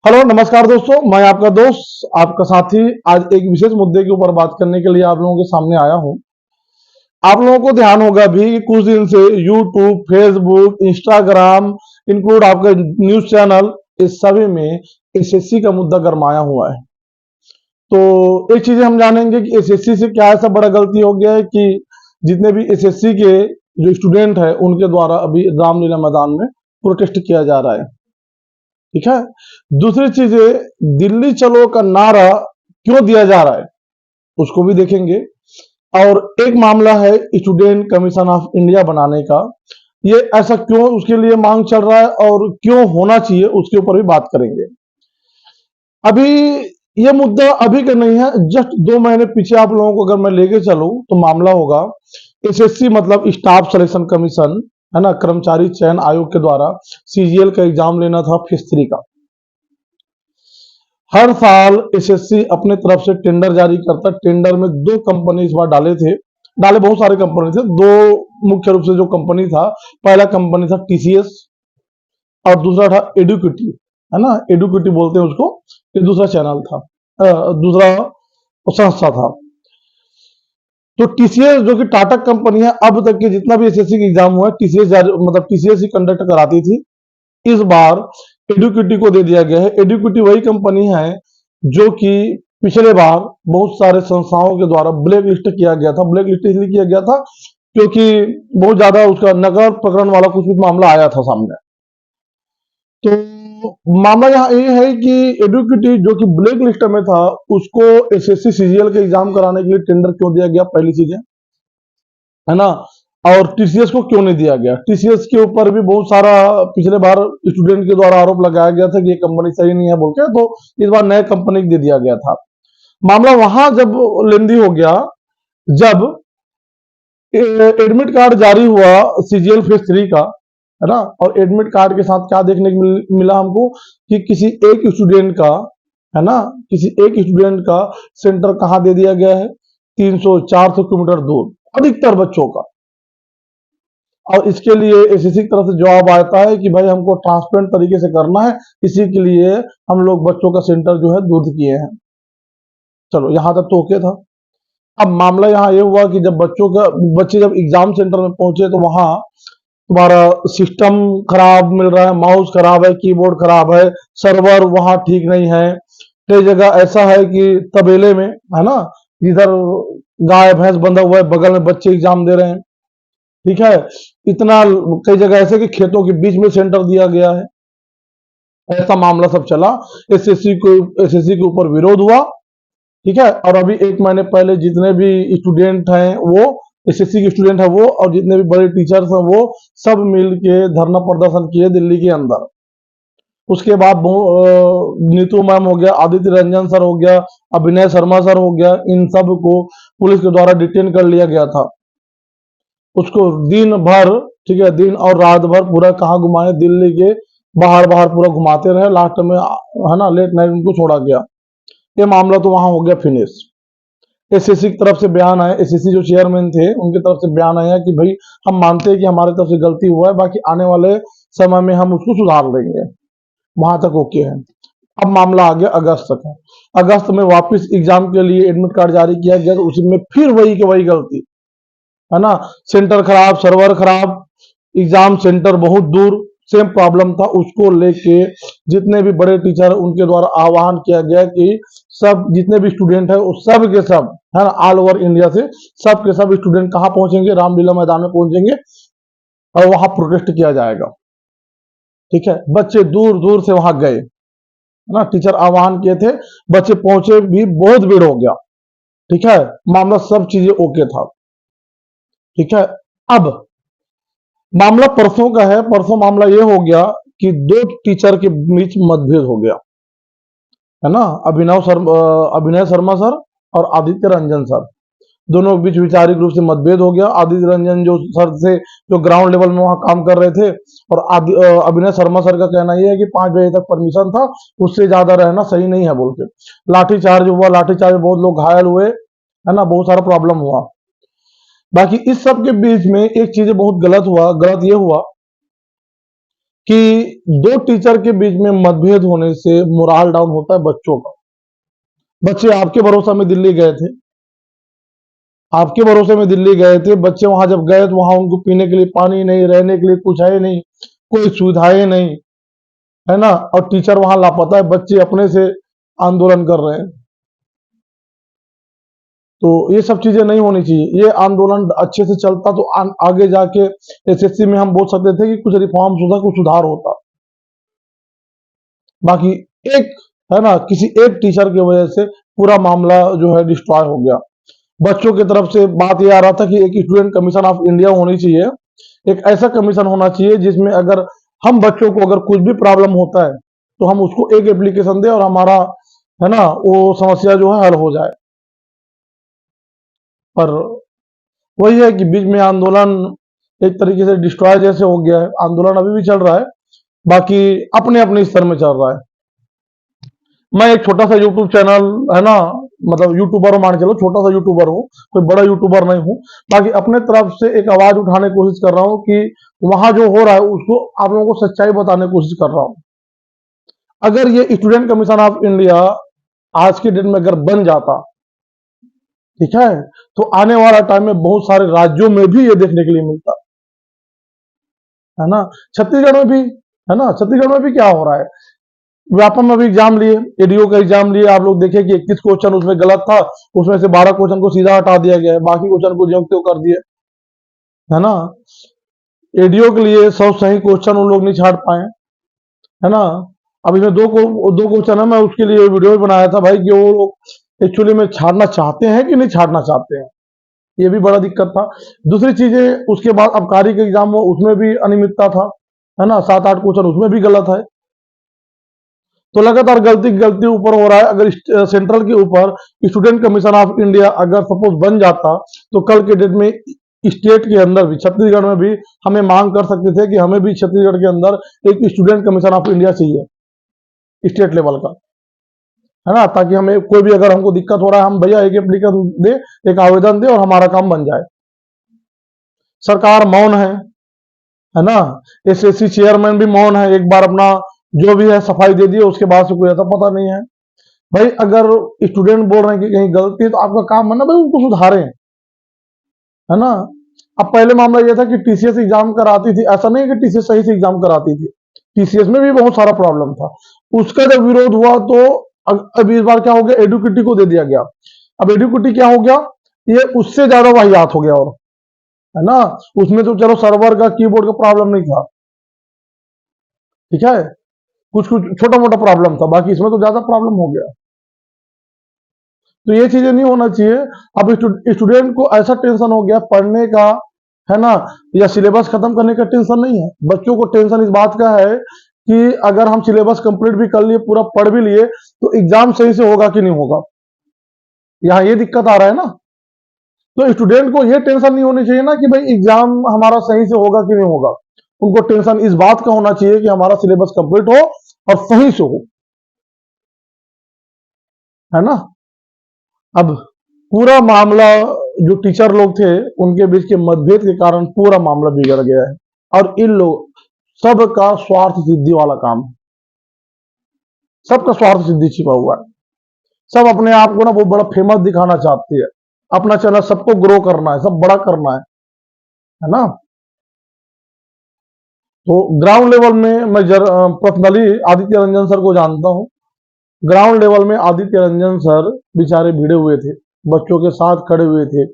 Hello नमस्कार दोस्तों, मैं आपका दोस्त आपका साथी आज एक विशेष मुद्दे के ऊपर बात करने के लिए आप लोगों के सामने आया हूं। आप लोगों को ध्यान होगा भी कि कुछ दिन से यूट्यूब, फेसबुक, इंस्टाग्राम, इंक्लूड आपके न्यूज चैनल, इस सभी में एसएससी का मुद्दा गरमाया हुआ है। तो एक चीज हम जानेंगे कि एसएससी से क्या ऐसा बड़ा गलती हो गया है कि जितने भी एसएससी के जो स्टूडेंट है उनके द्वारा अभी रामलीला मैदान में प्रोटेस्ट किया जा रहा है। ठीक है। दूसरी चीज है, दिल्ली चलो का नारा क्यों दिया जा रहा है उसको भी देखेंगे। और एक मामला है स्टूडेंट कमीशन ऑफ इंडिया बनाने का, ये ऐसा क्यों उसके लिए मांग चल रहा है और क्यों होना चाहिए उसके ऊपर भी बात करेंगे। अभी ये मुद्दा अभी का नहीं है, जस्ट 2 महीने पीछे आप लोगों को अगर मैं लेके चलूं तो मामला होगा एसएससी मतलब स्टाफ सिलेक्शन कमीशन, है ना, कर्मचारी चयन आयोग के द्वारा सीजीएल का एग्जाम लेना था फेज 3 का। हर साल एसएससी अपने तरफ से टेंडर जारी करता। टेंडर में 2 कंपनी इस बार डाले बहुत सारे कंपनी थे। दो मुख्य रूप से जो कंपनी था, पहला कंपनी था टीसीएस और दूसरा था एडुकेटी, है ना, एडुकेटी बोलते हैं उसको। ये दूसरा चैनल था, दूसरा संस्था था। तो टीसीएस जो कि टाटा कंपनी है, अब तक के जितना भी एसएससी का एग्जाम हुआ है टीसीएस मतलब टीसीएस ही कंडक्ट कराती थी। इस बार एडुकेटी को दे दिया गया है। एडुकेटी वही कंपनी है जो कि पिछले बार बहुत सारे संस्थाओं के द्वारा ब्लैक लिस्ट किया गया था। ब्लैक लिस्ट इसलिए किया गया था क्योंकि बहुत ज्यादा उसका नकल पकड़ने वाला कुछ भी मामला आया था सामने। तो मामला यहाँ ये है कि एडुकेटी जो कि ब्लैक लिस्ट में था उसको एसएससी सीजीएल के एग्जाम कराने के लिए टेंडर क्यों दिया गया, पहली चीज है ना। और टीसीएस को क्यों नहीं दिया गया। टीसीएस के ऊपर भी बहुत सारा पिछले बार स्टूडेंट के द्वारा आरोप लगाया गया था कि ये कंपनी सही नहीं है बोल के, तो इस बार नए कंपनी को दे दिया गया था। मामला वहां जब लेंदी हो गया जब एडमिट कार्ड जारी हुआ सीजीएल फेज 3 का, है ना। और एडमिट कार्ड के साथ क्या देखने को मिला हमको कि किसी एक स्टूडेंट का, है ना, किसी एक स्टूडेंट का सेंटर कहाँ दे दिया गया है, 300-400 किलोमीटर दूर अधिकतर बच्चों का। और इसके लिए एसएससी की तरफ से जवाब आता है कि भाई हमको ट्रांसपेरेंट तरीके से करना है, इसी के लिए हम लोग बच्चों का सेंटर जो है दूर किए हैं। चलो यहां तक तो ओके था। अब मामला यहाँ ये हुआ कि जब बच्चे जब एग्जाम सेंटर में पहुंचे तो वहां तुम्हारा सिस्टम खराब मिल रहा है, माउस खराब है, कीबोर्ड खराब है, सर्वर वहां ठीक नहीं है। कई जगह ऐसा है कि तबेले में, है ना, इधर गाय भैंस बंधा हुआ है, बगल में बच्चे एग्जाम दे रहे हैं। ठीक है। इतना कई जगह ऐसे कि खेतों के बीच में सेंटर दिया गया है। ऐसा मामला सब चला। एसएससी के ऊपर विरोध हुआ। ठीक है। और अभी 1 महीने पहले जितने भी स्टूडेंट हैं वो एसएससी के स्टूडेंट है वो और जितने भी बड़े टीचर्स हैं वो सब मिल के धरना प्रदर्शन किए दिल्ली के अंदर। उसके बाद नीतू मैम हो गया, आदित्य रंजन सर हो गया, अभिनय शर्मा सर हो गया, इन सब को पुलिस के द्वारा डिटेन कर लिया गया था। उसको दिन भर, ठीक है, दिन और रात भर पूरा कहाँ घुमाए, दिल्ली के बाहर बाहर पूरा घुमाते रहे। लास्ट में, है ना, लेट नाइट उनको छोड़ा गया। ये मामला तो वहां हो गया फिनिश। एसएससी की तरफ से बयान आया, एसएससी जो चेयरमैन थे उनकी तरफ से बयान आया कि भाई हम मानते हैं कि हमारे तरफ से गलती हुआ है, बाकी आने वाले समय में हम उसको सुधार लेंगे। वहां तक ओके है। अब मामला आ गया अगस्त तक। अगस्त में वापस एग्जाम के लिए एडमिट कार्ड जारी किया गया तो उसी में फिर वही की वही गलती, है ना। सेंटर खराब, सर्वर खराब, एग्जाम सेंटर बहुत दूर, सेम प्रॉब्लम था। उसको लेके जितने भी बड़े टीचर उनके द्वारा आह्वान किया गया कि सब जितने भी स्टूडेंट है वो सब के सब, है ना, ऑल ओवर इंडिया से सब के सब स्टूडेंट कहाँ पहुंचेंगे, रामलीला मैदान में पहुंचेंगे और वहां प्रोटेस्ट किया जाएगा। ठीक है। बच्चे दूर दूर से वहां गए, है ना, टीचर आह्वान किए थे, बच्चे पहुंचे भी, बहुत भीड़ हो गया। ठीक है। मामला सब चीजें ओके था। ठीक है। अब मामला परसों का है। परसों मामला ये हो गया कि दो टीचर के बीच मतभेद हो गया, है ना। अभिनय शर्मा सर और आदित्य रंजन सर, दोनों के बीच वैचारिक रूप से मतभेद हो गया। आदित्य रंजन जो सर थे जो ग्राउंड लेवल में वहां काम कर रहे थे, और अभिनय शर्मा सर का कहना यह है कि 5 बजे तक परमिशन था, उससे ज्यादा रहना सही नहीं है बोल के लाठीचार्ज हुआ। लाठीचार्ज में बहुत लोग घायल हुए, है ना, बहुत सारा प्रॉब्लम हुआ। बाकी इस सब के बीच में एक चीज बहुत गलत ये हुआ कि दो टीचर के बीच में मतभेद होने से मोराल डाउन होता है बच्चों का। बच्चे आपके भरोसा में दिल्ली गए थे, आपके भरोसे में दिल्ली गए थे। बच्चे वहां जब गए तो वहां उनको पीने के लिए पानी नहीं, रहने के लिए कुछ है नहीं, कोई सुविधाएं नहीं, है ना। और टीचर वहां लापता है, बच्चे अपने से आंदोलन कर रहे हैं। तो ये सब चीजें नहीं होनी चाहिए। ये आंदोलन अच्छे से चलता तो आगे जाके एसएससी में हम बोल सकते थे कि कुछ रिफॉर्म्स होता, कुछ सुधार होता। बाकी एक, है ना, किसी एक टीचर की वजह से पूरा मामला जो है डिस्ट्रॉय हो गया। बच्चों की तरफ से बात ये आ रहा था कि एक स्टूडेंट कमीशन ऑफ इंडिया होनी चाहिए। एक ऐसा कमीशन होना चाहिए जिसमें अगर हम बच्चों को अगर कुछ भी प्रॉब्लम होता है तो हम उसको एक एप्लीकेशन दें और हमारा, है ना, वो समस्या जो है हल हो जाए। पर वही है कि बीच में आंदोलन एक तरीके से डिस्ट्रॉय जैसे हो गया है। आंदोलन अभी भी चल रहा है, बाकी अपने अपने स्तर में चल रहा है। मैं एक छोटा सा यूट्यूब चैनल, है ना, मतलब यूट्यूबर हूं, मान के चलो छोटा सा यूट्यूबर हूँ, कोई बड़ा यूट्यूबर नहीं हूँ। बाकी अपने तरफ से एक आवाज उठाने की कोशिश कर रहा हूँ कि वहां जो हो रहा है उसको आप लोगों को सच्चाई बताने की कोशिश कर रहा हूँ। अगर ये स्टूडेंट कमीशन ऑफ इंडिया आज के डेट में अगर बन जाता, ठीक है, तो आने वाला टाइम में बहुत सारे राज्यों में भी ये देखने के लिए मिलता, है ना। छत्तीसगढ़ में भी, है ना, छत्तीसगढ़ में भी क्या हो रहा है। व्यापम में भी एग्जाम लिए, एडीओ का एग्जाम लिए, आप लोग देखे कि 21 क्वेश्चन उसमें गलत था, उसमें से 12 क्वेश्चन को सीधा हटा दिया गया है, बाकी क्वेश्चन को ज्यों त्यों कर दिए, है ना। एडीओ के लिए 100 सही क्वेश्चन उन लोग नहीं छाट पाए, है ना। अब इसमें दो क्वेश्चन है, मैं उसके लिए वीडियो भी बनाया था भाई कि वो लोग एक्चुअली में छाड़ना चाहते हैं कि नहीं छाड़ना चाहते हैं, ये भी बड़ा दिक्कत था। दूसरी चीजें, उसके बाद आबकारी का एग्जाम हुआ, उसमें भी अनियमितता था, है ना, 7-8 क्वेश्चन उसमें भी गलत है। तो लगातार गलती गलती ऊपर हो रहा है। अगर सेंट्रल के ऊपर स्टूडेंट कमीशन ऑफ इंडिया अगर सपोज बन जाता तो कल के डेट में स्टेट के अंदर भी, छत्तीसगढ़ में भी हमें मांग कर सकते थे कि हमें भी छत्तीसगढ़ के अंदर एक स्टूडेंट कमीशन ऑफ इंडिया चाहिए स्टेट लेवल का, है ना, ताकि हमें कोई भी अगर हमको दिक्कत हो रहा है, हम भैया एक एप्लीकेशन दे, एक आवेदन दे और हमारा काम बन जाए। सरकार मौन है ना। एसएससी चेयरमैन भी मौन है, एक बार अपना जो भी है सफाई दे दिए, उसके बाद से कोई ऐसा पता नहीं है। भाई अगर स्टूडेंट बोल रहे हैं कि कहीं गलती है तो आपका काम है ना भाई उनको सुधारें, है ना। अब पहले मामला यह था कि टीसीएस एग्जाम कराती थी, ऐसा नहीं है कि टीसीएस सही से एग्जाम कराती थी, टीसीएस में भी बहुत सारा प्रॉब्लम था। उसका जब विरोध हुआ तो अब इस बार क्या हो गया, एडुकेटी को दे दिया गया। अब एडुकेटी क्या हो गया, ये उससे ज्यादा वाहियात हो गया, और, है ना। उसमें तो चलो सर्वर का कीबोर्ड का प्रॉब्लम नहीं था, ठीक है, कुछ कुछ छोटा मोटा प्रॉब्लम था, बाकी इसमें तो ज्यादा प्रॉब्लम हो गया। तो ये चीजें नहीं होना चाहिए। अब स्टूडेंट को ऐसा टेंशन हो गया पढ़ने का, है ना, या सिलेबस खत्म करने का टेंशन नहीं है। बच्चों को टेंशन इस बात का है कि अगर हम सिलेबस कंप्लीट भी कर लिए, पूरा पढ़ भी लिए, तो एग्जाम सही से होगा कि नहीं होगा, यहाँ ये दिक्कत आ रहा है ना। तो स्टूडेंट को ये टेंशन नहीं होनी चाहिए ना कि भाई एग्जाम हमारा सही से होगा कि नहीं होगा। उनको टेंशन इस बात का होना चाहिए कि हमारा सिलेबस कंप्लीट हो और सही से हो, है ना। अब पूरा मामला, जो टीचर लोग थे उनके बीच के मतभेद के कारण पूरा मामला बिगड़ गया है। और इन लोग सबका स्वार्थ सिद्धि वाला काम है, सबका स्वार्थ सिद्धि छिपा हुआ है। सब अपने आप को ना बहुत बड़ा फेमस दिखाना चाहते हैं, अपना चैनल सबको ग्रो करना है, सब बड़ा करना है ना। तो ग्राउंड लेवल में मैं पर्सनली आदित्य रंजन सर को जानता हूं। ग्राउंड लेवल में आदित्य रंजन सर बेचारे भिड़े हुए थे, बच्चों के साथ खड़े हुए थे,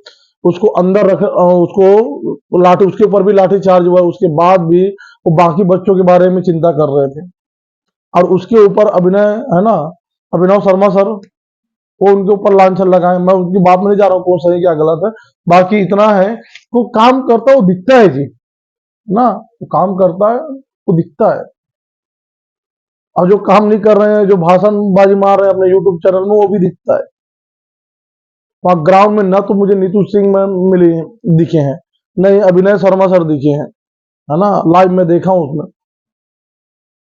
उसको अंदर रख, उसको लाठी, उसके ऊपर भी लाठी चार्ज हुआ, उसके बाद भी वो बाकी बच्चों के बारे में चिंता कर रहे थे। और उसके ऊपर अभिनय, है ना, अभिनव शर्मा सर, वो उनके ऊपर लांछन लगाए। मैं उनकी बात में नहीं जा रहा हूँ कौन सही क्या गलत है, बाकी इतना है वो काम करता है, वो दिखता है जी, ना, वो काम करता है, वो दिखता है। और जो काम नहीं कर रहे हैं, जो भाषणबाजी मार रहे हैं अपने यूट्यूब चैनल में, वो भी दिखता है। वहां ग्राउंड में न तो मुझे नीतू सिंह में मिली दिखे हैं, नहीं अभिनय शर्मा सर दिखे हैं, है ना, लाइव में देखा हूं उसमें।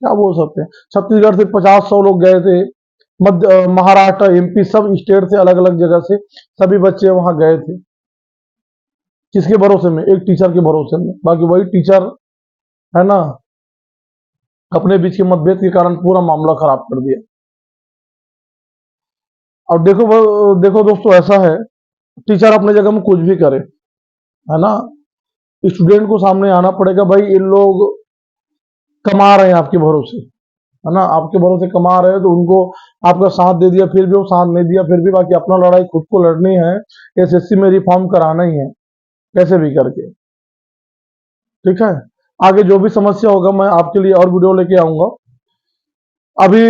क्या बोल सकते हैं, छत्तीसगढ़ से 50-100 लोग गए थे, मध्य महाराष्ट्र एमपी सब स्टेट से, अलग अलग जगह से सभी बच्चे वहां गए थे। किसके भरोसे में, एक टीचर के भरोसे में। बाकी वही टीचर, है ना, अपने बीच के मतभेद के कारण पूरा मामला खराब कर दिया। और देखो दोस्तों, ऐसा है, टीचर अपने जगह में कुछ भी करे, है ना, स्टूडेंट को सामने आना पड़ेगा, भाई इन लोग कमा रहे हैं आपके भरोसे, है ना, आपके भरोसे कमा रहे हैं, तो उनको आपका साथ दे दिया, फिर भी वो साथ नहीं दिया, फिर भी बाकी अपना लड़ाई खुद को लड़नी है, एसएससी में रिफॉर्म कराना ही है कैसे भी करके। ठीक है, आगे जो भी समस्या होगा मैं आपके लिए और वीडियो लेके आऊंगा। अभी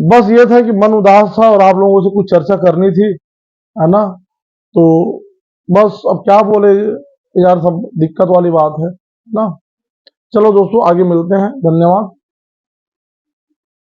बस ये था कि मन उदास था और आप लोगों से कुछ चर्चा करनी थी, है ना, तो बस अब क्या बोले यार, सब दिक्कत वाली बात है ना। चलो दोस्तों, आगे मिलते हैं, धन्यवाद।